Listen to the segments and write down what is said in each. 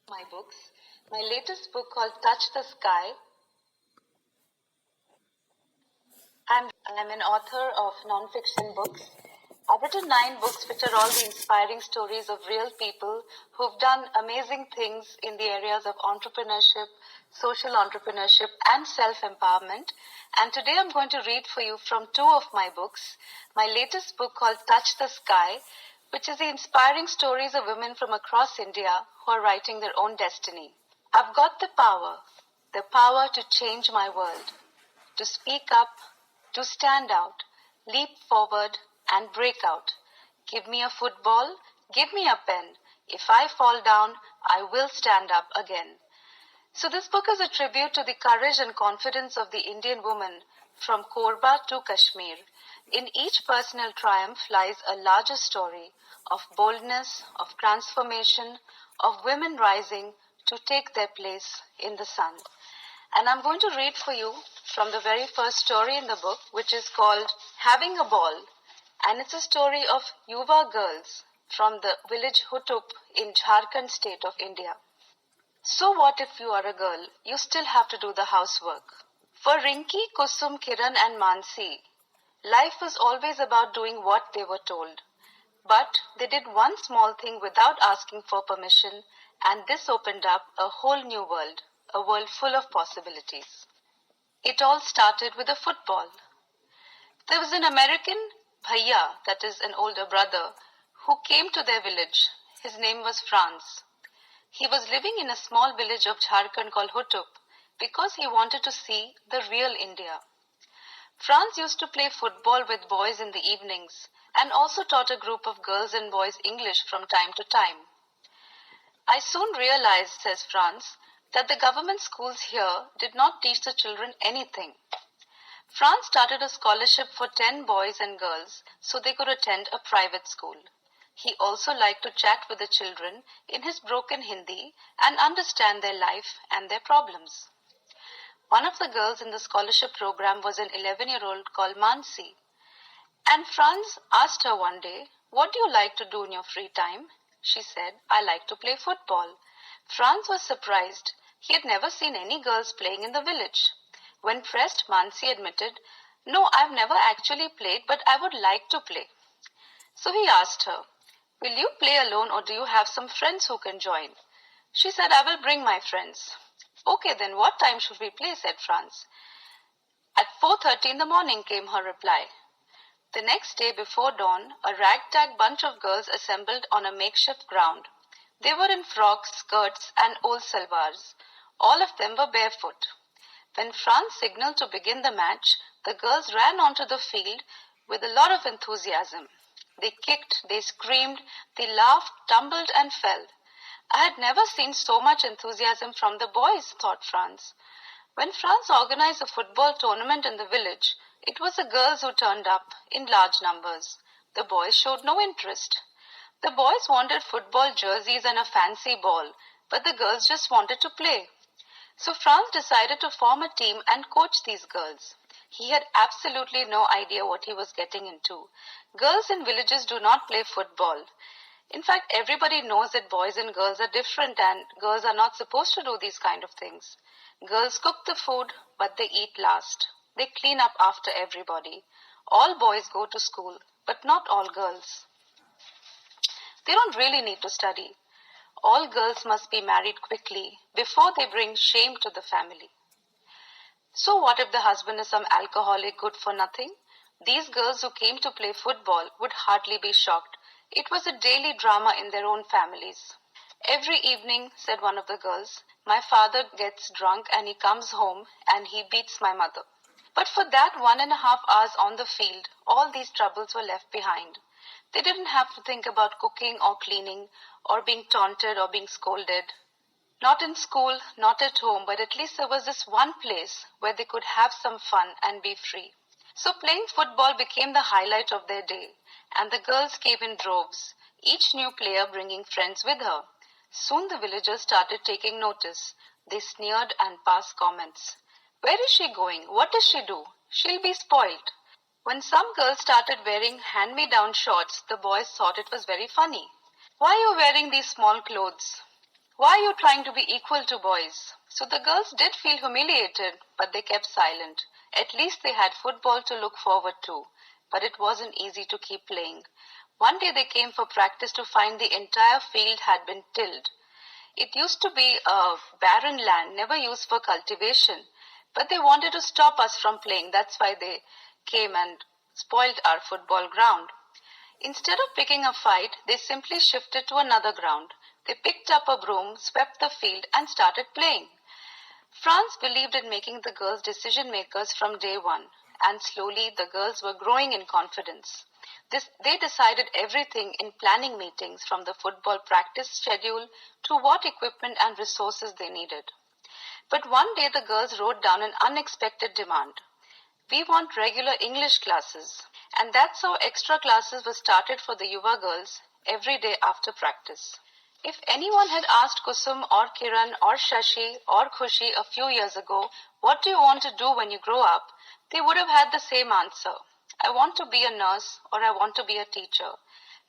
my books. My latest book called Touch the Sky. I'm an author of non-fiction books. I've written 9 books which are all the inspiring stories of real people who've done amazing things in the areas of entrepreneurship, social entrepreneurship and self-empowerment. And today I'm going to read for you from 2 of my books. My latest book called Touch the Sky, which is the inspiring stories of women from across India who are writing their own destiny. I've got the power to change my world, to speak up, to stand out, leap forward and break out. Give me a football, give me a pen. If I fall down, I will stand up again. So this book is a tribute to the courage and confidence of the Indian woman from Korba to Kashmir. In each personal triumph lies a larger story of boldness, of transformation, of women rising to take their place in the sun. And I'm going to read for you from the very first story in the book, which is called Having a Ball. And it's a story of YUWA girls from the village Hutup in Jharkhand state of India. So what if you are a girl? You still have to do the housework. For Rinki, Kusum, Kiran and Mansi, life was always about doing what they were told. But they did one small thing without asking for permission, and this opened up a whole new world, a world full of possibilities. It all started with a football. There was an American bhaiya, that is an older brother, who came to their village. His name was Franz. He was living in a small village of Jharkhand called Hutup because he wanted to see the real India. Franz used to play football with boys in the evenings and also taught a group of girls and boys English from time to time. I soon realized, says Franz, that the government schools here did not teach the children anything. Franz started a scholarship for 10 boys and girls so they could attend a private school. He also liked to chat with the children in his broken Hindi and understand their life and their problems. One of the girls in the scholarship program was an 11-year-old called Mansi. And Franz asked her one day, "What do you like to do in your free time?" She said, "I like to play football." Franz was surprised. He had never seen any girls playing in the village. When pressed, Mansi admitted, "No, I've never actually played, but I would like to play." So he asked her, "Will you play alone or do you have some friends who can join?" She said, "I will bring my friends." "Okay, then what time should we play?" said Franz. "At 4:30 in the morning," came her reply. The next day before dawn, a ragtag bunch of girls assembled on a makeshift ground. They were in frocks, skirts and old salwars. All of them were barefoot. When Franz signaled to begin the match, the girls ran onto the field with a lot of enthusiasm. They kicked, they screamed, they laughed, tumbled and fell. I had never seen so much enthusiasm from the boys, thought Franz. When Franz organized a football tournament in the village, it was the girls who turned up in large numbers. The boys showed no interest. The boys wanted football jerseys and a fancy ball, but the girls just wanted to play. So Franz decided to form a team and coach these girls. He had absolutely no idea what he was getting into. Girls in villages do not play football. In fact, everybody knows that boys and girls are different and girls are not supposed to do these kind of things. Girls cook the food, but they eat last. They clean up after everybody. All boys go to school, but not all girls. They don't really need to study. All girls must be married quickly before they bring shame to the family. So what if the husband is some alcoholic good for nothing? These girls who came to play football would hardly be shocked. It was a daily drama in their own families. "Every evening," said one of the girls, "my father gets drunk and he comes home and he beats my mother." But for that 1.5 hours on the field, all these troubles were left behind. They didn't have to think about cooking or cleaning or being taunted or being scolded. Not in school, not at home, but at least there was this one place where they could have some fun and be free. So playing football became the highlight of their day, and the girls came in droves, each new player bringing friends with her. Soon the villagers started taking notice. They sneered and passed comments. "Where is she going? What does she do? She'll be spoiled." When some girls started wearing hand-me-down shorts, the boys thought it was very funny. "Why are you wearing these small clothes?" Why are you trying to be equal to boys? So the girls did feel humiliated, but they kept silent. At least they had football to look forward to. But it wasn't easy to keep playing. One day they came for practice to find the entire field had been tilled. It used to be a barren land, never used for cultivation. But they wanted to stop us from playing. That's why they came and spoiled our football ground. Instead of picking a fight, they simply shifted to another ground. They picked up a broom, swept the field, and started playing. France believed in making the girls decision makers from day one, and slowly the girls were growing in confidence. They decided everything in planning meetings, from the football practice schedule to what equipment and resources they needed. But one day the girls wrote down an unexpected demand. We want regular English classes. And that's how extra classes were started for the Yuwa girls every day after practice. If anyone had asked Kusum or Kiran or Shashi or Khushi a few years ago, what do you want to do when you grow up? They would have had the same answer. I want to be a nurse, or I want to be a teacher.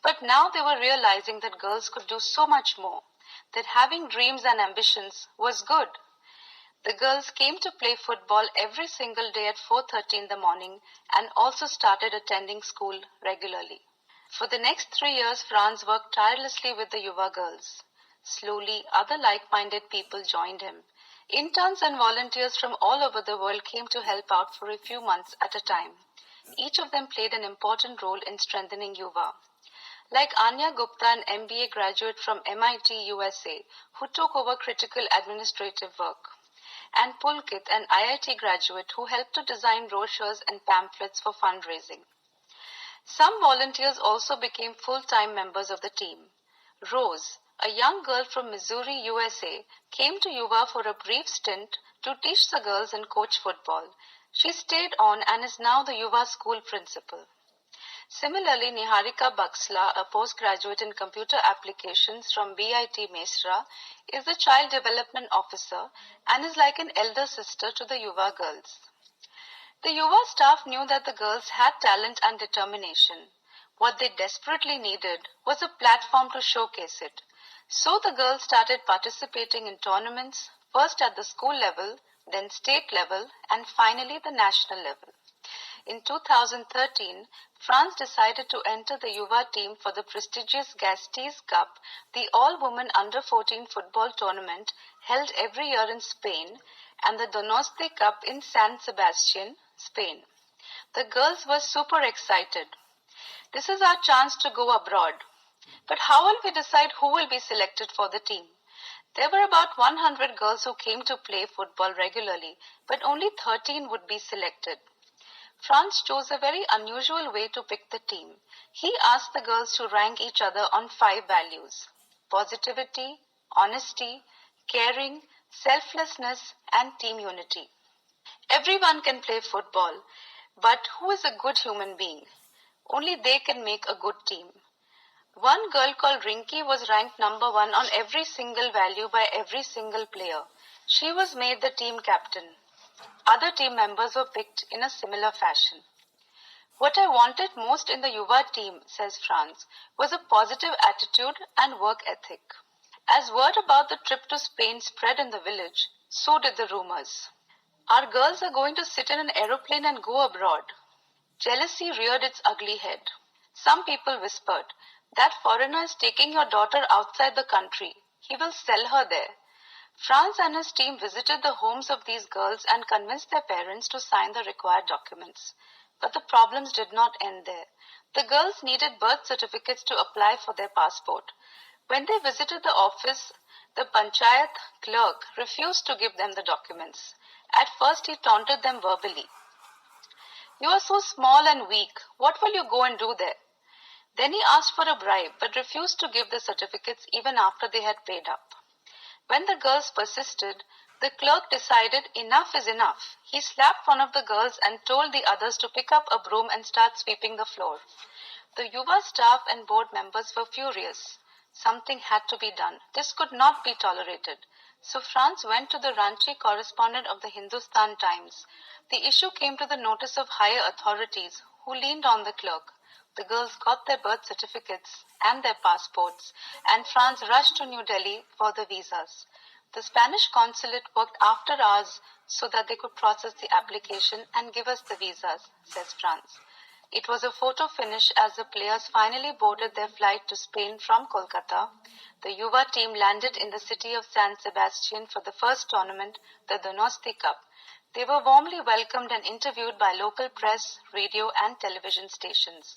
But now they were realizing that girls could do so much more, that having dreams and ambitions was good. The girls came to play football every single day at 4:30 in the morning and also started attending school regularly. For the next 3 years, Franz worked tirelessly with the Yuwa girls. Slowly, other like-minded people joined him. Interns and volunteers from all over the world came to help out for a few months at a time. Each of them played an important role in strengthening Yuwa. Like Anya Gupta, an MBA graduate from MIT, USA, who took over critical administrative work, and Pulkit, an IIT graduate who helped to design brochures and pamphlets for fundraising. Some volunteers also became full-time members of the team. Rose, a young girl from Missouri, USA, came to Yuwa for a brief stint to teach the girls and coach football. She stayed on and is now the Yuwa school principal. Similarly, Niharika Baksla, a postgraduate in computer applications from BIT Mesra, is the child development officer and is like an elder sister to the Yuwa girls. The Yuwa staff knew that the girls had talent and determination. What they desperately needed was a platform to showcase it. So the girls started participating in tournaments, first at the school level, then state level, and finally the national level. In 2013, France decided to enter the Yuwa team for the prestigious Gastes Cup, the all-women under-14 football tournament held every year in Spain, and the Donosti Cup in San Sebastian, Spain. The girls were super excited. This is our chance to go abroad. But how will we decide who will be selected for the team? There were about 100 girls who came to play football regularly, but only 13 would be selected. Franz chose a very unusual way to pick the team. He asked the girls to rank each other on 5 values: positivity, honesty, caring, selflessness, and team unity. Everyone can play football, but who is a good human being? Only they can make a good team. One girl called Rinky was ranked number 1 on every single value by every single player. She was made the team captain. Other team members were picked in a similar fashion. What I wanted most in the Yuwa team, says Franz, was a positive attitude and work ethic. As word about the trip to Spain spread in the village, so did the rumors. Our girls are going to sit in an aeroplane and go abroad. Jealousy reared its ugly head. Some people whispered, that foreigner is taking your daughter outside the country. He will sell her there. Franz and his team visited the homes of these girls and convinced their parents to sign the required documents. But the problems did not end there. The girls needed birth certificates to apply for their passport. When they visited the office, the panchayat clerk refused to give them the documents. At first, he taunted them verbally. You are so small and weak. What will you go and do there? Then he asked for a bribe, but refused to give the certificates even after they had paid up. When the girls persisted, the clerk decided enough is enough. He slapped one of the girls and told the others to pick up a broom and start sweeping the floor. The Yuwa staff and board members were furious. Something had to be done. This could not be tolerated. So Franz went to the Ranchi correspondent of the Hindustan Times. The issue came to the notice of higher authorities, who leaned on the clerk. The girls got their birth certificates and their passports, and France rushed to New Delhi for the visas. The Spanish consulate worked after hours so that they could process the application and give us the visas, says France. It was a photo finish as the players finally boarded their flight to Spain from Kolkata. The Yuwa team landed in the city of San Sebastian for the first tournament, the Donosti Cup. They were warmly welcomed and interviewed by local press, radio and television stations.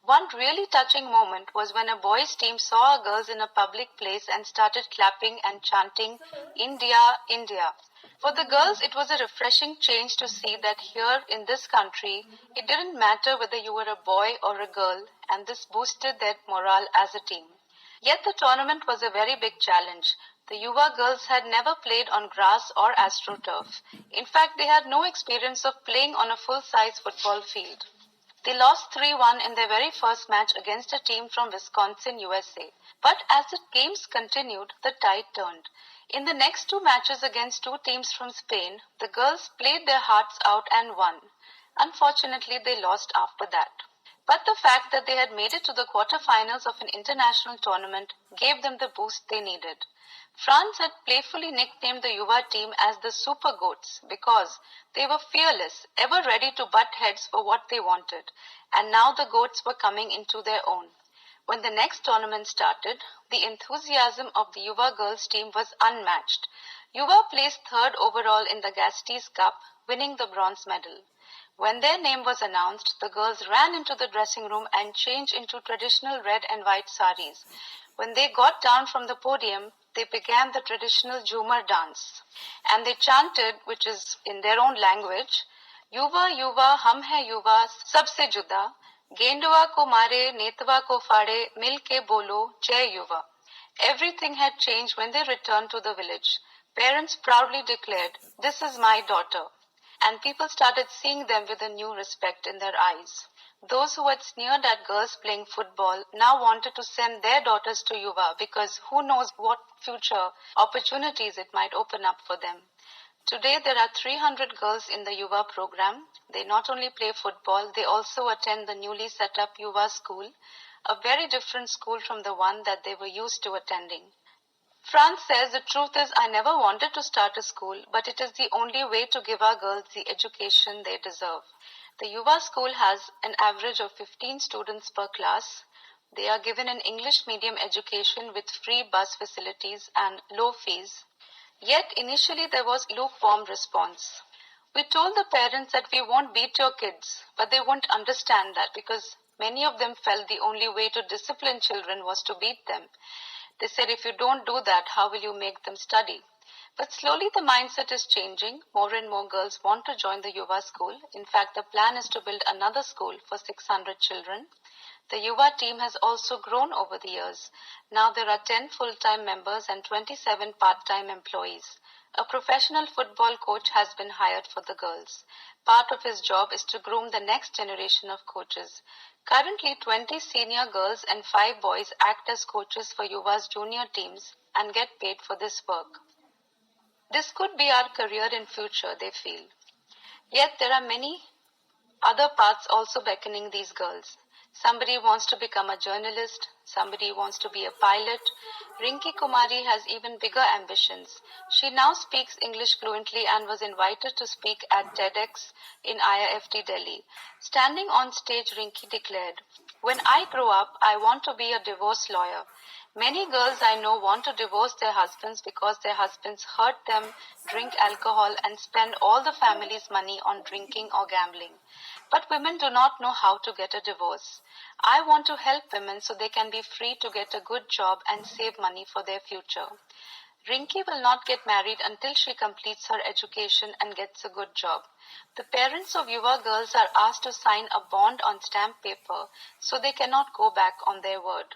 One really touching moment was when a boys' team saw our girls in a public place and started clapping and chanting, "India, India." For the girls, it was a refreshing change to see that here in this country, it didn't matter whether you were a boy or a girl, and this boosted their morale as a team. Yet the tournament was a very big challenge. The Yuwa girls had never played on grass or AstroTurf. In fact, they had no experience of playing on a full-size football field. They lost 3-1 in their very first match against a team from Wisconsin, USA. But as the games continued, the tide turned. In the next two matches against two teams from Spain, the girls played their hearts out and won. Unfortunately, they lost after that. But the fact that they had made it to the quarterfinals of an international tournament gave them the boost they needed. France had playfully nicknamed the Yuwa team as the Super Goats because they were fearless, ever ready to butt heads for what they wanted, and now the goats were coming into their own. When the next tournament started, the enthusiasm of the Yuwa girls team was unmatched. Yuwa placed third overall in the Gasties Cup, winning the bronze medal. When their name was announced, the girls ran into the dressing room and changed into traditional red and white saris. When they got down from the podium, they began the traditional Jhumar dance. And they chanted, which is in their own language, "Yuwa, Yuwa, hum hai Yuwa, sabse juda. Gendwa ko mare, netwa ko fade, mil ke bolo, Jai Yuwa." Everything had changed when they returned to the village. Parents proudly declared, "This is my daughter." And people started seeing them with a new respect in their eyes. Those who had sneered at girls playing football now wanted to send their daughters to Yuwa because who knows what future opportunities it might open up for them. Today there are 300 girls in the Yuwa program. They not only play football, they also attend the newly set up Yuwa school, a very different school from the one that they were used to attending. France says the truth is I never wanted to start a school, but it is the only way to give our girls the education they deserve. The Yuwa school has an average of 15 students per class. They are given an English medium education with free bus facilities and low fees. Yet initially there was lukewarm response. We told the parents that we won't beat your kids, but they won't understand that because many of them felt the only way to discipline children was to beat them. They said, if you don't do that, how will you make them study? But slowly the mindset is changing. More and more girls want to join the Yuwa school. In fact, the plan is to build another school for 600 children. The Yuwa team has also grown over the years. Now there are 10 full-time members and 27 part-time employees. A professional football coach has been hired for the girls. Part of his job is to groom the next generation of coaches. Currently, 20 senior girls and 5 boys act as coaches for Yuwa's junior teams and get paid for this work. This could be our career in future, they feel. Yet there are many other paths also beckoning these girls. Somebody wants to become a journalist. Somebody wants to be a pilot. Rinki Kumari has even bigger ambitions. She now speaks English fluently and was invited to speak at TEDx in IIFT Delhi. Standing on stage, Rinki declared, "When I grow up, I want to be a divorce lawyer. Many girls I know want to divorce their husbands because their husbands hurt them, drink alcohol, and spend all the family's money on drinking or gambling. But women do not know how to get a divorce. I want to help women so they can be free to get a good job and save money for their future." Rinki will not get married until she completes her education and gets a good job. The parents of Yuwa girls are asked to sign a bond on stamp paper so they cannot go back on their word.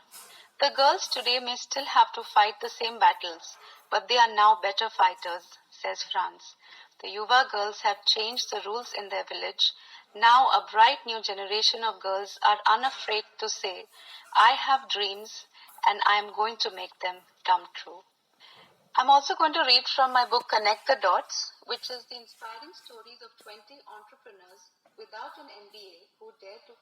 The girls today may still have to fight the same battles, but they are now better fighters, says France. The Yuwa girls have changed the rules in their village. Now a bright new generation of girls are unafraid to say, "I have dreams and I am going to make them come true." I'm also going to read from my book Connect the Dots, which is the inspiring stories of 20 entrepreneurs without an MBA who dare to